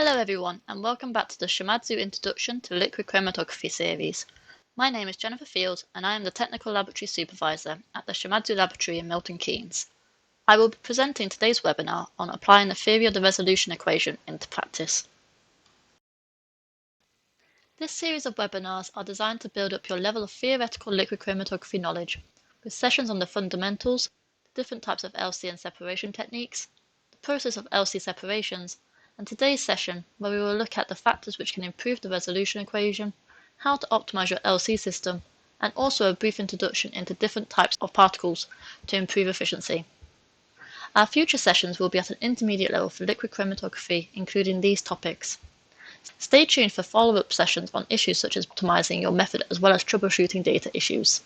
Hello everyone, and welcome back to the Shimadzu Introduction to Liquid Chromatography series. My name is Jennifer Field, and I am the Technical Laboratory Supervisor at the Shimadzu Laboratory in Milton Keynes. I will be presenting today's webinar on applying the theory of the resolution equation into practice. This series of webinars are designed to build up your level of theoretical liquid chromatography knowledge, with sessions on the fundamentals, the different types of LC and separation techniques, the process of LC separations, and today's session where we will look at the factors which can improve the resolution equation, how to optimize your LC system, and also a brief introduction into different types of particles to improve efficiency. Our future sessions will be at an intermediate level for liquid chromatography, including these topics. Stay tuned for follow-up sessions on issues such as optimizing your method as well as troubleshooting data issues.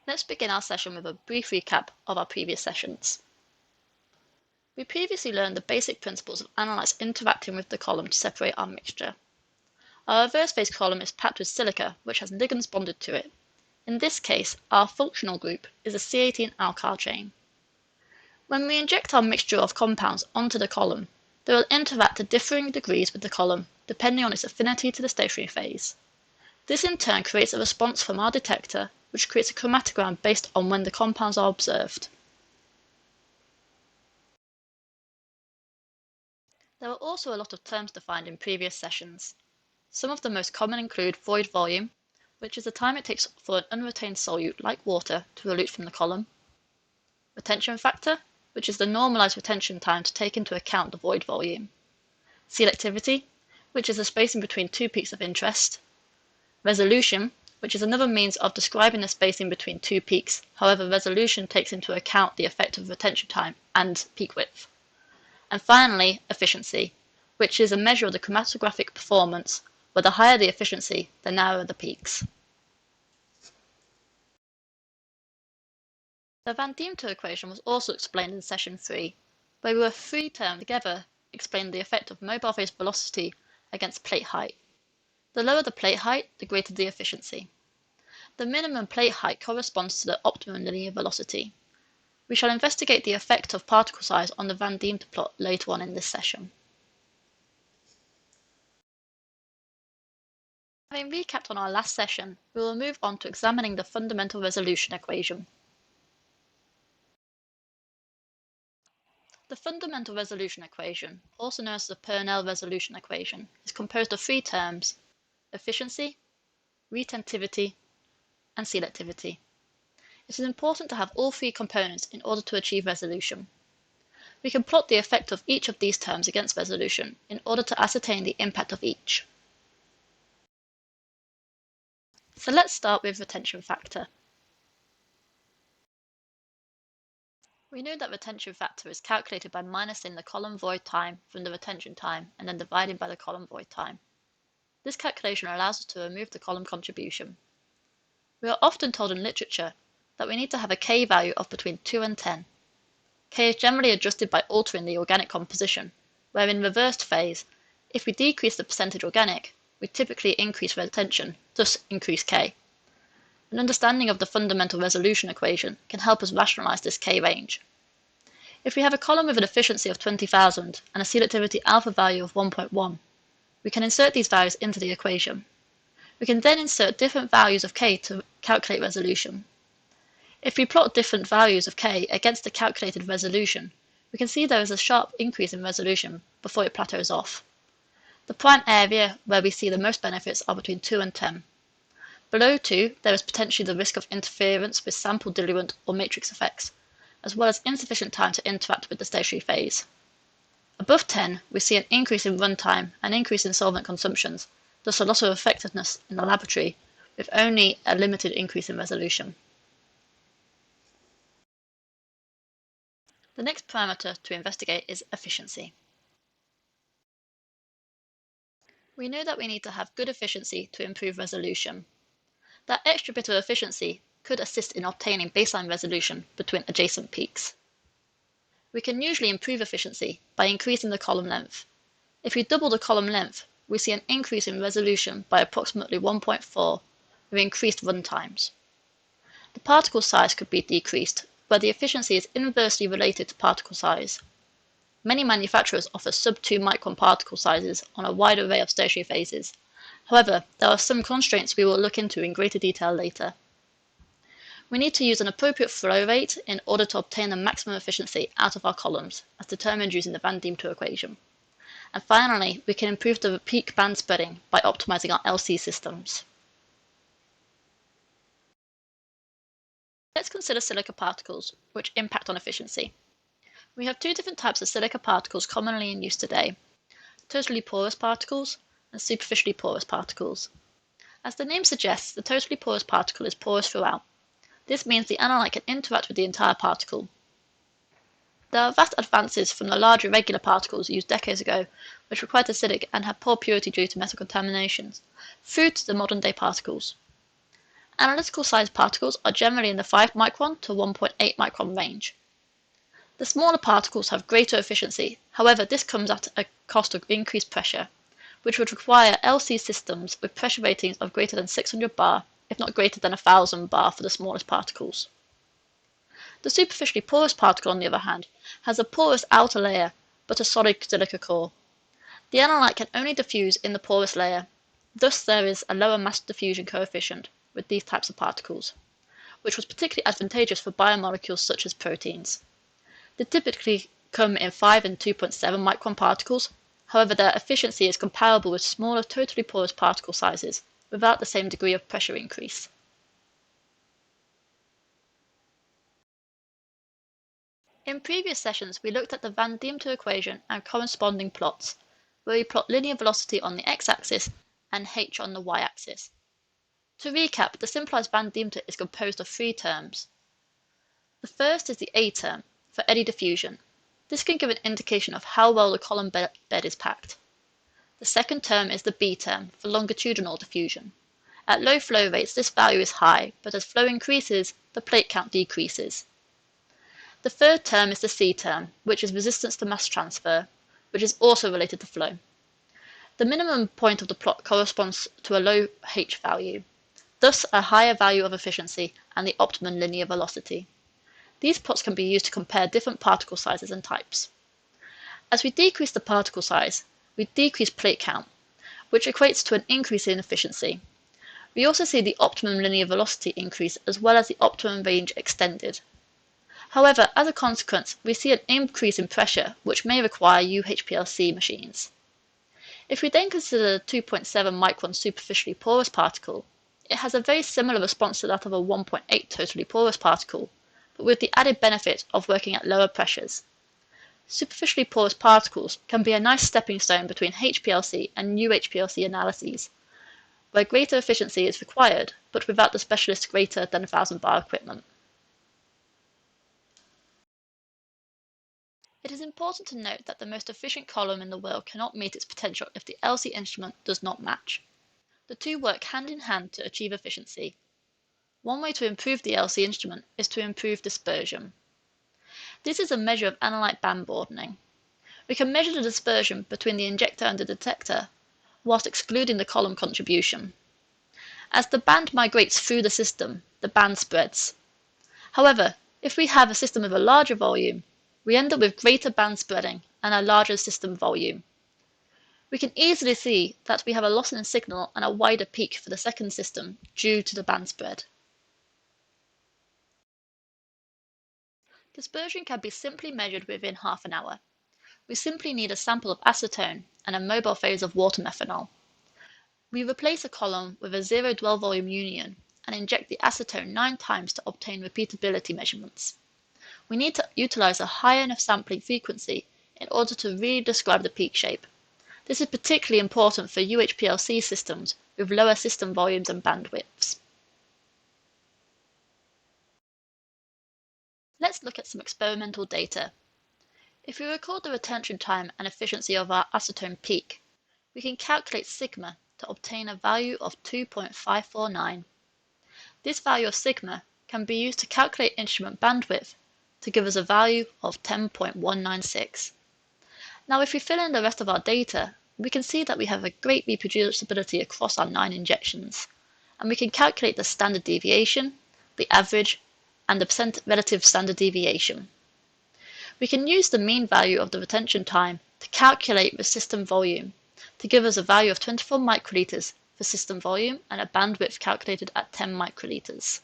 Let's begin our session with a brief recap of our previous sessions. We previously learned the basic principles of analytes interacting with the column to separate our mixture. Our reverse phase column is packed with silica, which has ligands bonded to it. In this case, our functional group is a C18 alkyl chain. When we inject our mixture of compounds onto the column, they will interact to differing degrees with the column, depending on its affinity to the stationary phase. This in turn creates a response from our detector, which creates a chromatogram based on when the compounds are observed. There were also a lot of terms defined in previous sessions. Some of the most common include void volume, which is the time it takes for an unretained solute like water to elute from the column, retention factor, which is the normalized retention time to take into account the void volume, selectivity, which is the spacing between two peaks of interest, resolution, which is another means of describing the spacing between two peaks. However, resolution takes into account the effect of retention time and peak width. And finally, efficiency, which is a measure of the chromatographic performance, where the higher the efficiency, the narrower the peaks. The Van Deemter equation was also explained in session 3, where we were three terms together explaining the effect of mobile phase velocity against plate height. The lower the plate height, the greater the efficiency. The minimum plate height corresponds to the optimum linear velocity. We shall investigate the effect of particle size on the Van Deemter plot later on in this session. Having recapped on our last session, we will move on to examining the fundamental resolution equation. The fundamental resolution equation, also known as the Purnell resolution equation, is composed of three terms: efficiency, retentivity, and selectivity. It is important to have all three components in order to achieve resolution. We can plot the effect of each of these terms against resolution in order to ascertain the impact of each. So let's start with retention factor. We know that retention factor is calculated by minusing the column void time from the retention time and then dividing by the column void time. This calculation allows us to remove the column contribution. We are often told in literature that we need to have a K value of between 2 and 10. K is generally adjusted by altering the organic composition, where in reversed phase, if we decrease the percentage organic, we typically increase retention, thus increase K. An understanding of the fundamental resolution equation can help us rationalize this K range. If we have a column with an efficiency of 20,000 and a selectivity alpha value of 1.1, we can insert these values into the equation. We can then insert different values of K to calculate resolution. If we plot different values of K against the calculated resolution, we can see there is a sharp increase in resolution before it plateaus off. The prime area where we see the most benefits are between 2 and 10. Below 2, there is potentially the risk of interference with sample diluent or matrix effects, as well as insufficient time to interact with the stationary phase. Above 10, we see an increase in runtime and increase in solvent consumptions, thus a loss of effectiveness in the laboratory, with only a limited increase in resolution. The next parameter to investigate is efficiency. We know that we need to have good efficiency to improve resolution. That extra bit of efficiency could assist in obtaining baseline resolution between adjacent peaks. We can usually improve efficiency by increasing the column length. If we double the column length, we see an increase in resolution by approximately 1.4 with increased run times. The particle size could be decreased, where the efficiency is inversely related to particle size. Many manufacturers offer sub-2 micron particle sizes on a wide array of stationary phases. However, there are some constraints we will look into in greater detail later. We need to use an appropriate flow rate in order to obtain the maximum efficiency out of our columns, as determined using the Van Diemen's equation. And finally, we can improve the peak band spreading by optimizing our LC systems. Let's consider silica particles, which impact on efficiency. We have two different types of silica particles commonly in use today: totally porous particles and superficially porous particles. As the name suggests, the totally porous particle is porous throughout. This means the analyte can interact with the entire particle. There are vast advances from the large irregular particles used decades ago, which required acidic and had poor purity due to metal contaminations, through to the modern day particles. Analytical sized particles are generally in the 5 micron to 1.8 micron range. The smaller particles have greater efficiency, however this comes at a cost of increased pressure, which would require LC systems with pressure ratings of greater than 600 bar, if not greater than 1000 bar for the smallest particles. The superficially porous particle, on the other hand, has a porous outer layer, but a solid silica core. The analyte can only diffuse in the porous layer, thus there is a lower mass diffusion coefficient with these types of particles, which was particularly advantageous for biomolecules such as proteins. They typically come in 5 and 2.7 micron particles, however their efficiency is comparable with smaller totally porous particle sizes, without the same degree of pressure increase. In previous sessions, we looked at the Van Diemen's equation and corresponding plots, where we plot linear velocity on the x-axis and h on the y-axis. To recap, the simplified Van Diemen's is composed of 3 terms. The first is the A term, for eddy diffusion. This can give an indication of how well the column bed is packed. The second term is the B term, for longitudinal diffusion. At low flow rates, this value is high, but as flow increases, the plate count decreases. The third term is the C term, which is resistance to mass transfer, which is also related to flow. The minimum point of the plot corresponds to a low h value, thus a higher value of efficiency and the optimum linear velocity. These plots can be used to compare different particle sizes and types. As we decrease the particle size, we decrease plate count, which equates to an increase in efficiency. We also see the optimum linear velocity increase as well as the optimum range extended. However, as a consequence, we see an increase in pressure, which may require UHPLC machines. If we then consider the 2.7 micron superficially porous particle, it has a very similar response to that of a 1.8 totally porous particle, but with the added benefit of working at lower pressures. Superficially porous particles can be a nice stepping stone between HPLC and UHPLC analyses, where greater efficiency is required, but without the specialist greater than 1000 bar equipment. It is important to note that the most efficient column in the world cannot meet its potential if the LC instrument does not match. The two work hand in hand to achieve efficiency. One way to improve the LC instrument is to improve dispersion. This is a measure of analyte band broadening. We can measure the dispersion between the injector and the detector, whilst excluding the column contribution. As the band migrates through the system, the band spreads. However, if we have a system with a larger volume, we end up with greater band spreading and a larger system volume. We can easily see that we have a loss in signal and a wider peak for the second system due to the band spread. Dispersion can be simply measured within half an hour. We simply need a sample of acetone and a mobile phase of water methanol. We replace a column with a zero dwell volume union and inject the acetone 9 times to obtain repeatability measurements. We need to utilize a high enough sampling frequency in order to really describe the peak shape. This is particularly important for UHPLC systems with lower system volumes and bandwidths. Let's look at some experimental data. If we record the retention time and efficiency of our acetone peak, we can calculate sigma to obtain a value of 2.549. This value of sigma can be used to calculate instrument bandwidth to give us a value of 10.196. Now if we fill in the rest of our data, we can see that we have a great reproducibility across our 9 injections, and we can calculate the standard deviation, the average, and the % relative standard deviation. We can use the mean value of the retention time to calculate the system volume to give us a value of 24 microliters for system volume and a bandwidth calculated at 10 microliters.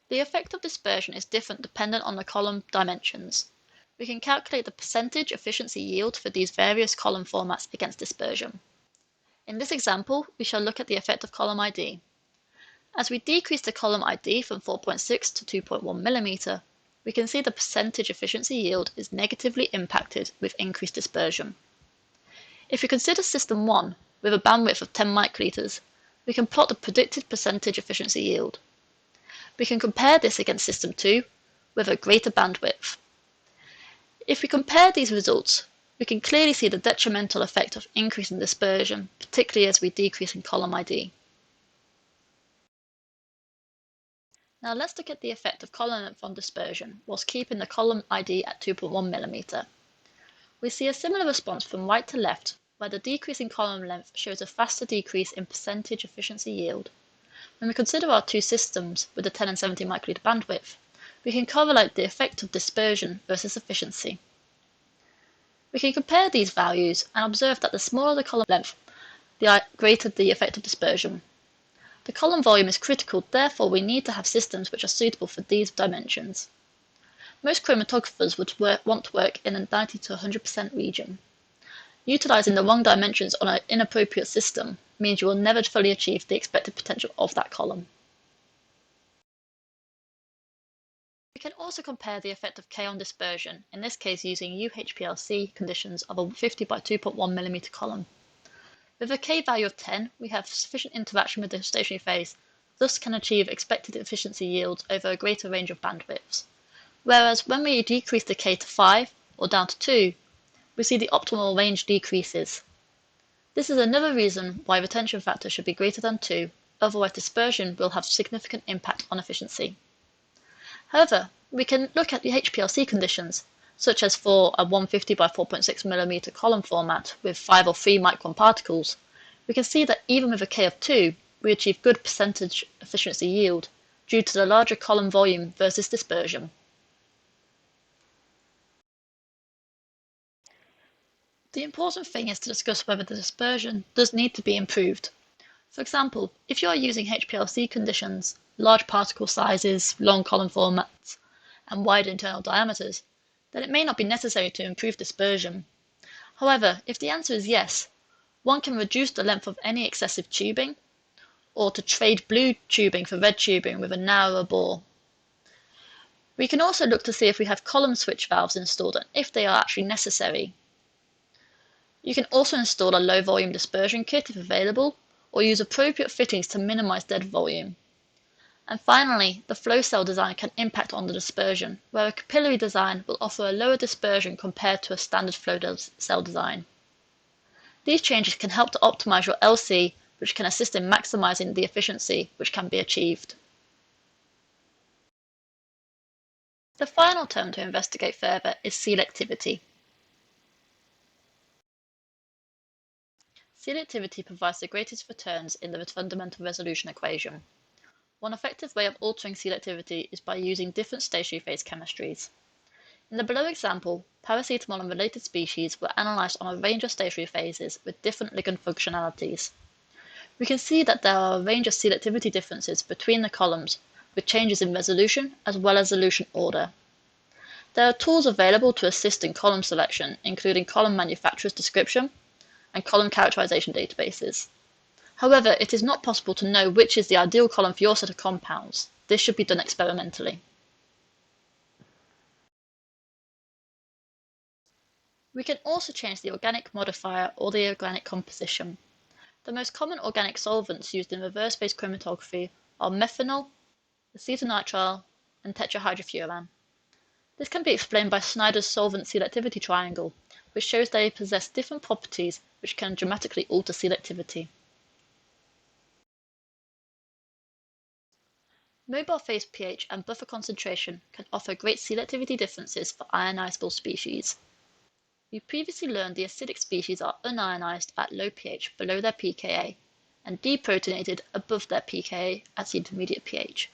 The effect of dispersion is different dependent on the column dimensions. We can calculate the percentage efficiency yield for these various column formats against dispersion. In this example, we shall look at the effect of column ID. As we decrease the column ID from 4.6 to 2.1 mm, we can see the percentage efficiency yield is negatively impacted with increased dispersion. If we consider system 1 with a bandwidth of 10 microliters, we can plot the predicted percentage efficiency yield. We can compare this against system 2 with a greater bandwidth. If we compare these results, we can clearly see the detrimental effect of increasing dispersion, particularly as we decrease in column ID. Now let's look at the effect of column length on dispersion whilst keeping the column ID at 2.1 mm. We see a similar response from right to left, where the decrease in column length shows a faster decrease in percentage efficiency yield. When we consider our two systems with the 10 and 70 microliter bandwidth, we can correlate the effect of dispersion versus efficiency. We can compare these values and observe that the smaller the column length, the greater the effect of dispersion. The column volume is critical, therefore we need to have systems which are suitable for these dimensions. Most chromatographers would want to work in a 90 to 100% region. Utilizing the wrong dimensions on an inappropriate system means you will never fully achieve the expected potential of that column. We can also compare the effect of K on dispersion, in this case using UHPLC conditions of a 50 by 2.1 mm column. With a K value of 10, we have sufficient interaction with the stationary phase, thus can achieve expected efficiency yields over a greater range of bandwidths. Whereas when we decrease the K to 5 or down to 2, we see the optimal range decreases. This is another reason why retention factor should be greater than 2, otherwise dispersion will have significant impact on efficiency. However, we can look at the HPLC conditions, such as for a 150 by 4.6 mm column format with 5 or 3 micron particles. We can see that even with a K of 2, we achieve good percentage efficiency yield due to the larger column volume versus dispersion. The important thing is to discuss whether the dispersion does need to be improved. For example, if you are using HPLC conditions, large particle sizes, long column formats, and wide internal diameters, then it may not be necessary to improve dispersion. However, if the answer is yes, one can reduce the length of any excessive tubing, or to trade blue tubing for red tubing with a narrower bore. We can also look to see if we have column switch valves installed and if they are actually necessary. You can also install a low volume dispersion kit if available, or use appropriate fittings to minimize dead volume. And finally, the flow cell design can impact on the dispersion, where a capillary design will offer a lower dispersion compared to a standard flow cell design. These changes can help to optimize your LC, which can assist in maximizing the efficiency which can be achieved. The final term to investigate further is selectivity. Selectivity provides the greatest returns in the fundamental resolution equation. One effective way of altering selectivity is by using different stationary phase chemistries. In the below example, paracetamol and related species were analysed on a range of stationary phases with different ligand functionalities. We can see that there are a range of selectivity differences between the columns, with changes in resolution as well as solution order. There are tools available to assist in column selection, including column manufacturer's description and column characterization databases. However, it is not possible to know which is the ideal column for your set of compounds. This should be done experimentally. We can also change the organic modifier or the organic composition. The most common organic solvents used in reverse phase chromatography are methanol, acetonitrile, and tetrahydrofuran. This can be explained by Snyder's solvent selectivity triangle, which shows they possess different properties which can dramatically alter selectivity. Mobile phase pH and buffer concentration can offer great selectivity differences for ionizable species. We previously learned the acidic species are unionized at low pH below their pKa, and deprotonated above their pKa at the intermediate pH.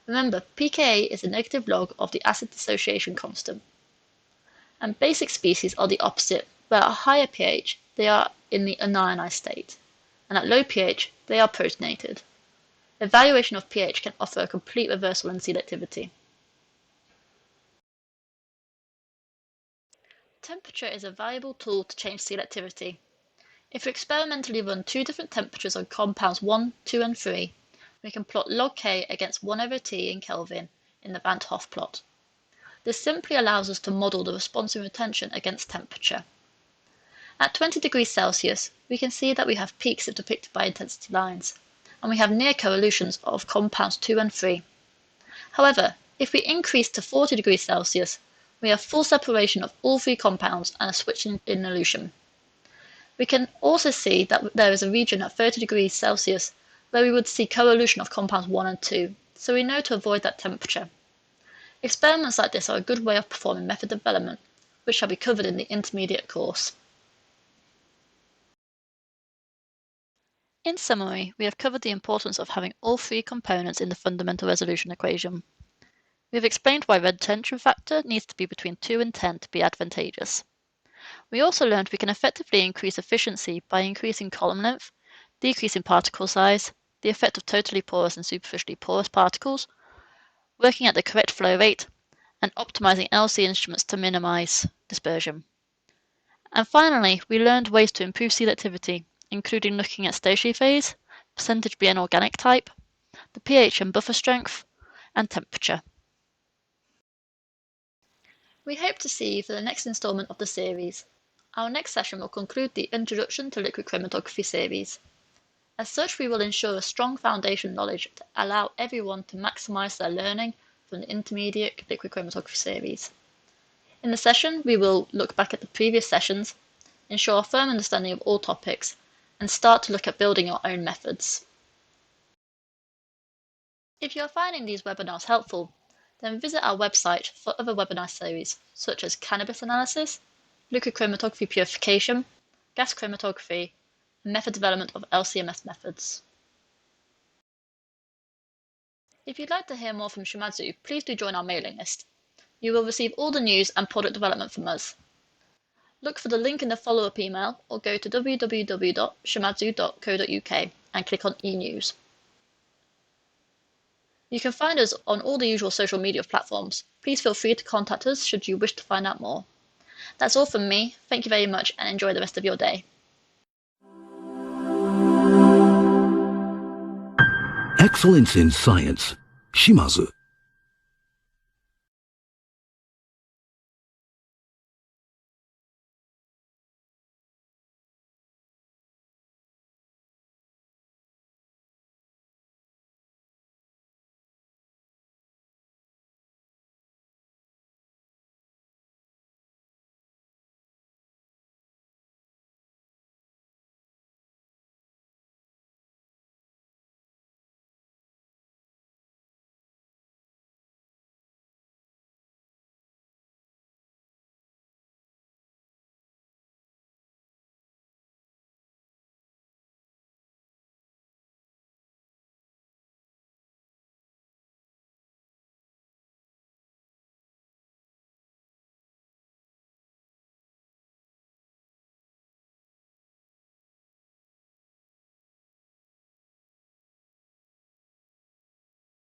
Remember, pKa is the negative log of the acid dissociation constant. And basic species are the opposite, where at higher pH they are in the anionized state, and at low pH they are protonated. Evaluation of pH can offer a complete reversal in selectivity. Temperature is a valuable tool to change selectivity. If we experimentally run two different temperatures on compounds 1, 2 and 3, we can plot log K against 1/T in Kelvin in the Van 't Hoff plot. This simply allows us to model the response in retention against temperature. At 20 degrees Celsius, we can see that we have peaks depicted by intensity lines, and we have near coevolutions of compounds 2 and 3. However, if we increase to 40 degrees Celsius, we have full separation of all three compounds and a switch in elution. We can also see that there is a region at 30 degrees Celsius where we would see coevolution of compounds 1 and 2, so we know to avoid that temperature. Experiments like this are a good way of performing method development, which shall be covered in the intermediate course. In summary, we have covered the importance of having all three components in the fundamental resolution equation. We have explained why retention factor needs to be between 2 and 10 to be advantageous. We also learned we can effectively increase efficiency by increasing column length, decreasing particle size, the effect of totally porous and superficially porous particles, working at the correct flow rate, and optimizing LC instruments to minimize dispersion. And finally, we learned ways to improve selectivity, including looking at stationary phase, percentage BN organic type, the pH and buffer strength, and temperature. We hope to see you for the next instalment of the series. Our next session will conclude the Introduction to Liquid Chromatography series. As such, we will ensure a strong foundation knowledge to allow everyone to maximize their learning from the Intermediate Liquid Chromatography series. In the session, we will look back at the previous sessions, ensure a firm understanding of all topics, and start to look at building your own methods. If you are finding these webinars helpful, then visit our website for other webinar series such as cannabis analysis, liquid chromatography purification, gas chromatography, and method development of LCMS methods. If you'd like to hear more from Shimadzu, please do join our mailing list. You will receive all the news and product development from us. Look for the link in the follow-up email or go to www.shimadzu.co.uk and click on e-news. You can find us on all the usual social media platforms. Please feel free to contact us should you wish to find out more. That's all from me. Thank you very much and enjoy the rest of your day. Excellence in science. Shimadzu.